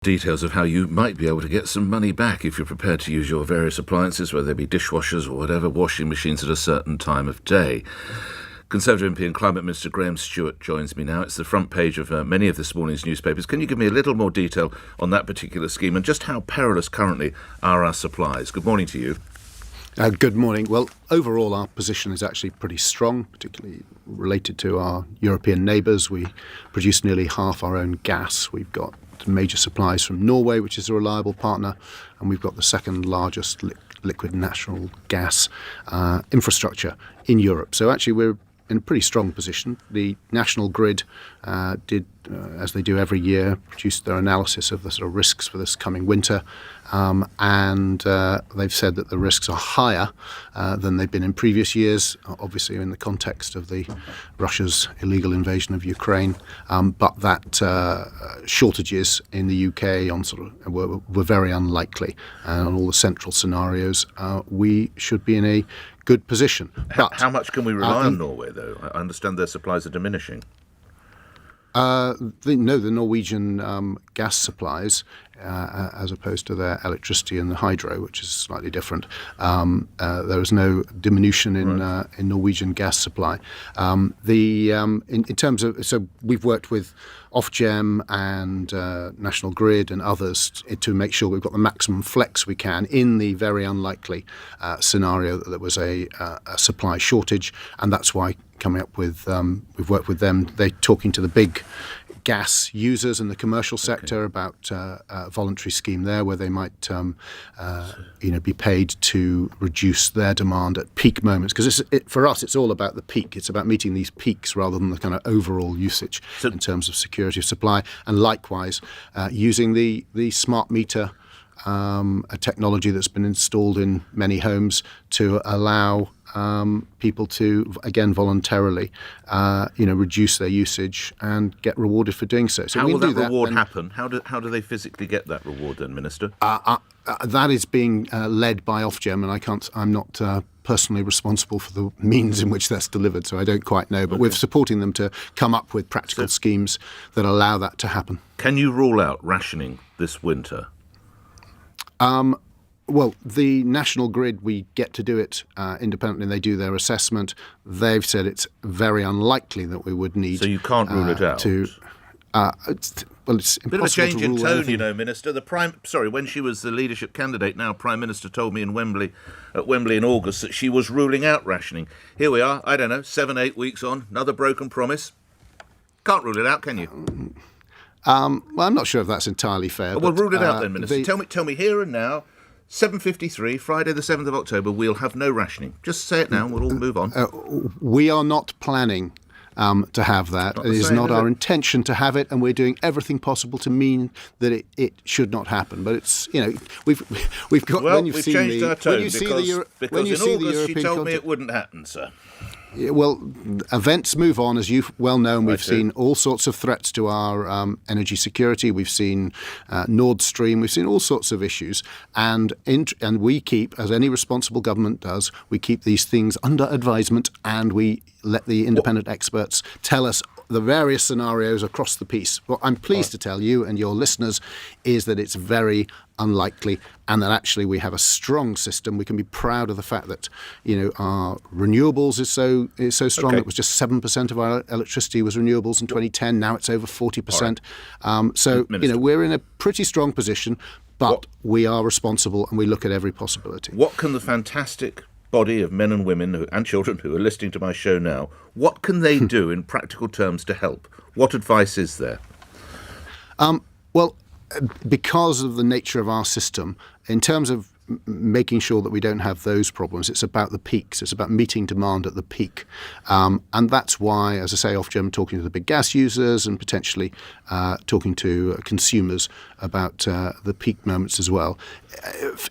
Details of how you might be able to get some money back if you're prepared to use your various appliances, whether they be dishwashers or whatever, washing machines at a certain time of day. Conservative MP and Climate Minister Graham Stuart joins me now. It's the front page of many of this morning's newspapers. Can you give me a little more detail on that particular scheme and just how perilous currently are our supplies? Good morning to you. Good morning. Well, overall our position is actually pretty strong, particularly related to our European neighbours. We produce nearly half our own gas. We've got major supplies from Norway, which is a reliable partner, and we've got the second largest liquid natural gas infrastructure in Europe. So actually we're in a pretty strong position. The National Grid did, as they do every year, produce their analysis of the sort of risks for this coming winter, and they've said that the risks are higher than they've been in previous years, obviously in the context of Russia's illegal invasion of Ukraine, but that shortages in the UK were very unlikely, and on all the central scenarios we should be in a good position. But how much can we rely on Norway, though? I understand their supplies are diminishing. The Norwegian gas supplies, as opposed to their electricity and the hydro, which is slightly different, there is no diminution in Norwegian gas supply. In terms of, so we've worked with Ofgem and National Grid and others to make sure we've got the maximum flex we can in the very unlikely scenario that there was a supply shortage, and that's why coming up with we've worked with them. They're talking to the big gas users in the commercial sector about a voluntary scheme there where they might be paid to reduce their demand at peak moments, because for us it's all about the peak. It's about meeting these peaks rather than the kind of overall usage in terms of security of supply, and likewise using the smart meter a technology that's been installed in many homes to allow people to, again, voluntarily, reduce their usage and get rewarded for doing so. How will that reward happen? How do they physically get that reward then, Minister? That is being led by Ofgem, and I'm not personally responsible for the means in which that's delivered, so I don't quite know. But we're supporting them to come up with practical schemes that allow that to happen. Can you rule out rationing this winter? Well, the National Grid, we get to do it independently. They do their assessment. They've said it's very unlikely that we would need. So you can't rule it out. It's impossible bit of a change in tone, anything. Minister. When she was the leadership candidate, now Prime Minister, told me at Wembley in August that she was ruling out rationing. Here we are, 7-8 weeks on, another broken promise. Can't rule it out, can you? Well, I'm not sure if that's entirely fair. Well, rule it out then, Minister. Tell me here and now, 7:53, Friday the 7th of October, we'll have no rationing. Just say it now and we'll all move on. We are not planning to have that. It is not our intention to have it, and we're doing everything possible to mean that it should not happen. But it's, we've got. Well, when you've we've seen changed our tone because in August she told me it wouldn't happen, sir. Well, events move on, as you've well known. We've seen all sorts of threats to our energy security. We've seen Nord Stream. We've seen all sorts of issues. And we keep, as any responsible government does, we keep these things under advisement, and we let the independent experts tell us the various scenarios across the piece. What I'm pleased to tell you and your listeners is that it's very unlikely, and that actually we have a strong system. We can be proud of the fact that our renewables is so strong. It was just 7% of our electricity was renewables in 2010. Now it's over 40%. So Minister, we're in a pretty strong position, but we are responsible and we look at every possibility. What can the fantastic body of men and women and children who are listening to my show now, what can they do in practical terms to help? What advice is there? Well, because of the nature of our system, in terms of making sure that we don't have those problems, it's about the peaks. It's about meeting demand at the peak. And that's why, as I say, Ofgem talking to the big gas users and potentially talking to consumers about the peak moments as well.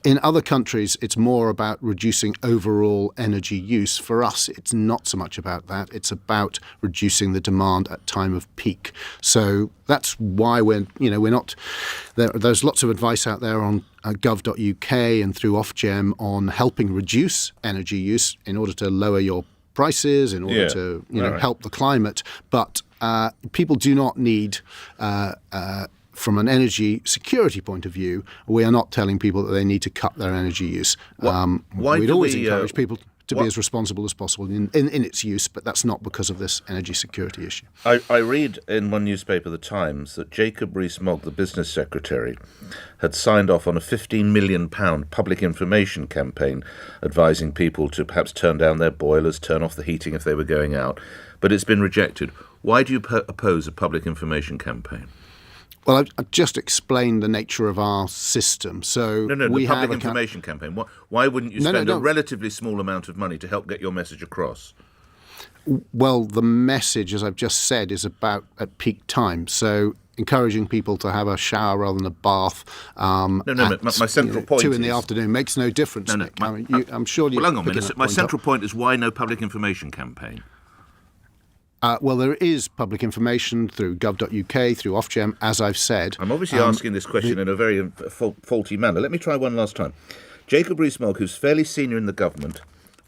In other countries, it's more about reducing overall energy use. For us, it's not so much about that. It's about reducing the demand at time of peak. So that's why we're not. There's lots of advice out there on gov.uk and through Ofgem on helping reduce energy use in order to lower your prices, in order to help the climate. But people do not need from an energy security point of view, we are not telling people that they need to cut their energy use. We'd always encourage people to be as responsible as possible in its use, but that's not because of this energy security issue. I read in one newspaper, The Times, that Jacob Rees-Mogg, the business secretary, had signed off on a £15 million public information campaign advising people to perhaps turn down their boilers, turn off the heating if they were going out, but it's been rejected. Why do you oppose a public information campaign? Well, I've just explained the nature of our system. So the public information campaign. Why wouldn't you spend a relatively small amount of money to help get your message across? Well, the message, as I've just said, is about at peak time. So encouraging people to have a shower rather than a bath. My central point 2 in the afternoon makes no difference. I'm sure you. Well, hang on a minute. My central point is why no public information campaign? Well, there is public information through gov.uk, through Ofgem, as I've said. I'm obviously asking this question in a very faulty manner. Let me try one last time. Jacob Rees-Mogg, who's fairly senior in the government,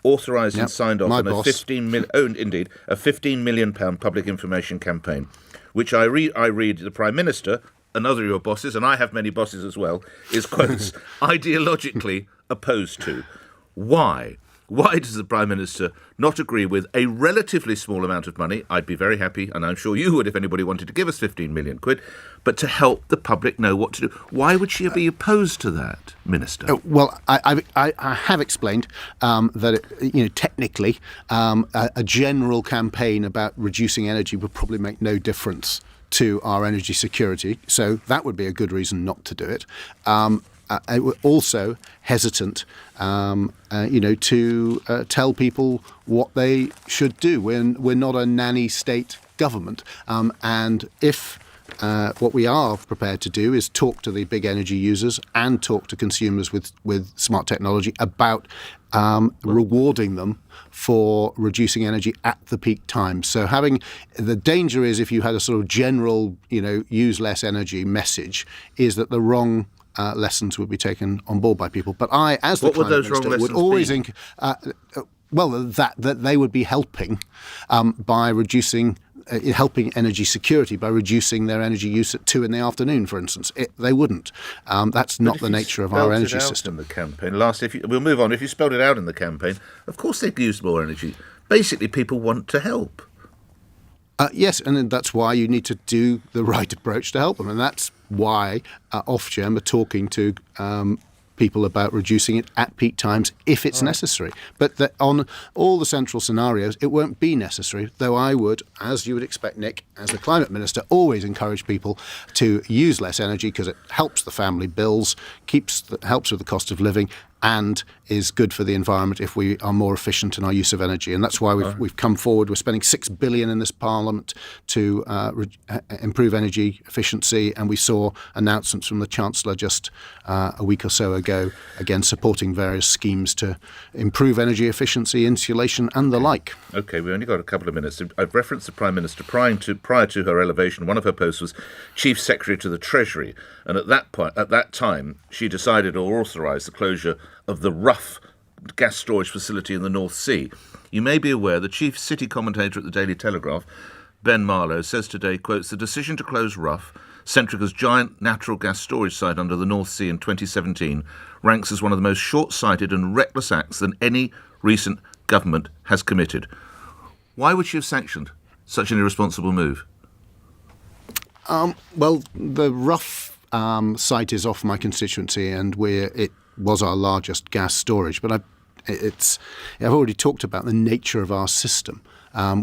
authorised and signed off on a £15 million public information campaign, which I read the Prime Minister, another of your bosses, and I have many bosses as well, is, quotes, ideologically opposed to. Why? Why does the Prime Minister not agree with a relatively small amount of money? I'd be very happy, and I'm sure you would if anybody wanted to give us 15 million quid, but to help the public know what to do. Why would she be opposed to that, Minister? Well, I have explained that technically a general campaign about reducing energy would probably make no difference to our energy security, so that would be a good reason not to do it. We're also hesitant, to tell people what they should do. We're not a nanny state government, and if what we are prepared to do is talk to the big energy users and talk to consumers with smart technology about rewarding them for reducing energy at the peak time. So the danger is if you had a sort of general, use less energy message, is that the wrong lessons would be taken on board by people. But I, as the Climate Minister, would always think, that they would be helping by reducing, helping energy security by reducing their energy use at 2 in the afternoon, for instance. They wouldn't. That's not the nature of our energy system. In the campaign, we'll move on. If you spelled it out in the campaign, of course they'd use more energy. Basically, people want to help. Yes, and that's why you need to do the right approach to help them. And that's why Ofgem are talking to people about reducing it at peak times if it's necessary. But on all the central scenarios, it won't be necessary, though I would, as you would expect, Nick, as the Climate Minister, always encourage people to use less energy because it helps the family bills, helps with the cost of living, and is good for the environment if we are more efficient in our use of energy. And that's why we've come forward. We're spending $6 billion in this Parliament to improve energy efficiency, and we saw announcements from the Chancellor just a week or so ago, again supporting various schemes to improve energy efficiency, insulation and the like. OK, we've only got a couple of minutes. I've referenced the Prime Minister. Prior to her elevation, one of her posts was Chief Secretary to the Treasury, and at that time she decided or authorised the closure of the Rough gas storage facility in the North Sea. You may be aware the chief city commentator at the Daily Telegraph, Ben Marlow, says today, quotes, the decision to close Rough, Centrica's giant natural gas storage site under the North Sea in 2017, ranks as one of the most short-sighted and reckless acts that any recent government has committed. Why would she have sanctioned such an irresponsible move? Well, the Rough site is off my constituency, and it was our largest gas storage. But I've already talked about the nature of our system,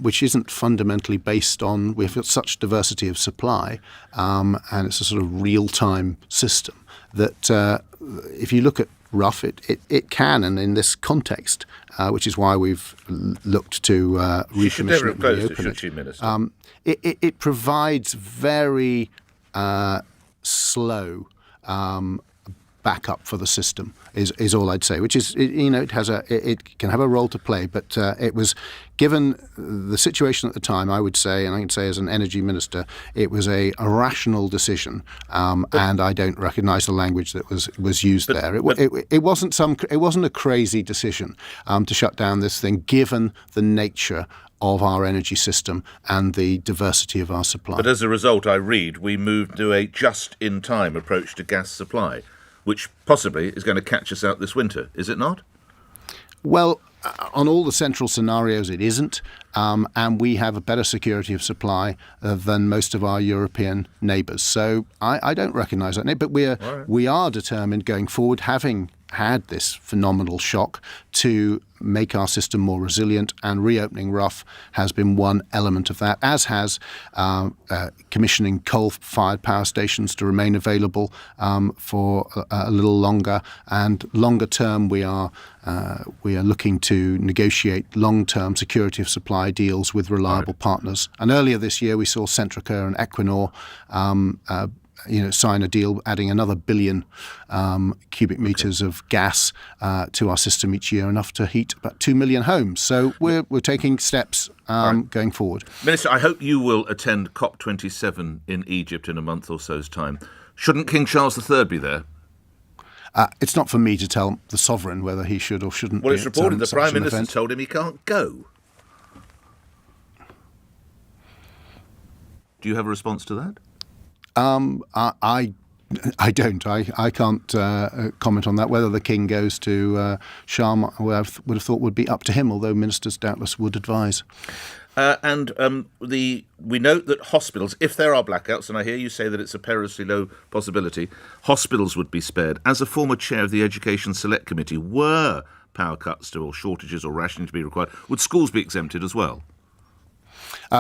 which isn't fundamentally based on, we've got such diversity of supply, and it's a sort of real-time system that if you look at Rough, it can, and in this context, which is why we've looked to recommission it and reopen it. It provides very slow backup for the system is all I'd say, which is, it can have a role to play, but it was, given the situation at the time, I would say, and I can say as an energy minister, it was a rational decision, and I don't recognise the language that was used there. It wasn't a crazy decision to shut down this thing, given the nature of our energy system and the diversity of our supply. But as a result, I read, we moved to a just-in-time approach to gas supply, which possibly is going to catch us out this winter, is it not? Well, on all the central scenarios, it isn't, and we have a better security of supply than most of our European neighbours. So I don't recognise that, but we are determined going forward, having had this phenomenal shock, to make our system more resilient, and reopening Rough has been one element of that, as has commissioning coal-fired power stations to remain available for a little longer. And longer term, we are looking to negotiate long-term security of supply deals with reliable partners. And earlier this year, we saw Centrica and Equinor sign a deal adding another billion cubic metres of gas to our system each year, enough to heat about 2 million homes. So we're taking steps going forward. Minister, I hope you will attend COP27 in Egypt in a month or so's time. Shouldn't King Charles III be there? It's not for me to tell the sovereign whether he should or shouldn't be. Well, it's reported the Prime Minister event. told him he can't go. Do you have a response to that? I don't. I can't comment on that. Whether the King goes to Sharm, I would have thought would be up to him, although ministers doubtless would advise. We note that hospitals, if there are blackouts, and I hear you say that it's a perilously low possibility, hospitals would be spared. As a former chair of the Education Select Committee, were power cuts or shortages or rationing to be required, would schools be exempted as well?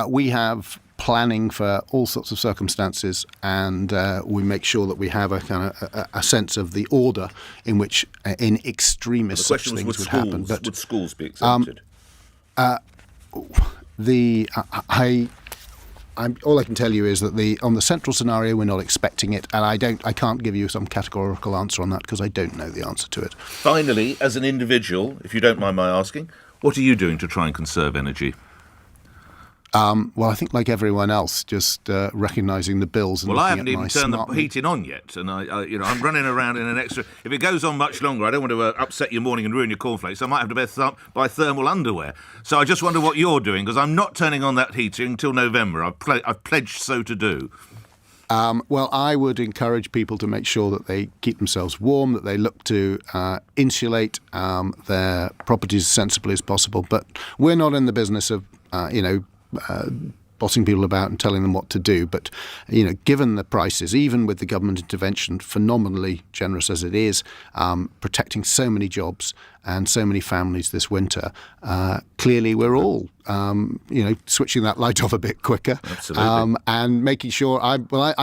We have planning for all sorts of circumstances, and we make sure that we have a kind of a sense of the order in which, in extremis, such things would happen. But would schools be exempted? All I can tell you is that on the central scenario, we're not expecting it, and I can't give you some categorical answer on that because I don't know the answer to it. Finally, as an individual, if you don't mind my asking, what are you doing to try and conserve energy? Well, I think like everyone else, just recognising the bills. And I haven't even turned the heating on yet, and I'm running around in an extra. If it goes on much longer, I don't want to upset your morning and ruin your cornflakes. I might have to buy thermal underwear. So I just wonder what you're doing, because I'm not turning on that heating until November. I've pledged so to do. Well, I would encourage people to make sure that they keep themselves warm, that they look to insulate their properties as sensibly as possible. But we're not in the business of, bossing people about and telling them what to do. But, given the prices, even with the government intervention, phenomenally generous as it is, protecting so many jobs and so many families this winter, clearly we're all, switching that light off a bit quicker. Absolutely. And making sure, I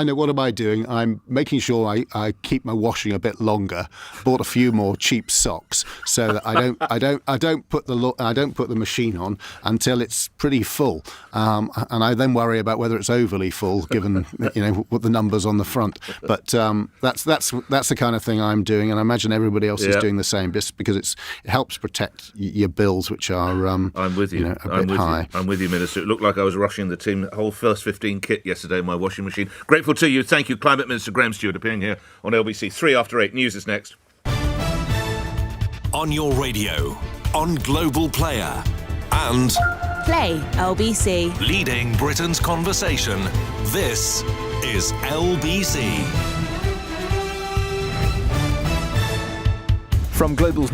know, what am I doing? I'm making sure I keep my washing a bit longer, bought a few more cheap socks so that I don't put the machine on until it's pretty full. And I then worry about whether it's overly full, given, what the numbers on the front. But that's the kind of thing I'm doing, and I imagine everybody else is doing the same, just because it helps protect your bills, which are I'm with you. a bit high. I'm with you, Minister. It looked like I was rushing the team, the whole first 15 kit yesterday in my washing machine. Grateful to you. Thank you, Climate Minister Graham Stuart, appearing here on LBC 3 after 8. News is next. On your radio, on Global Player, and Play LBC. leading Britain's conversation. This is LBC. From Global's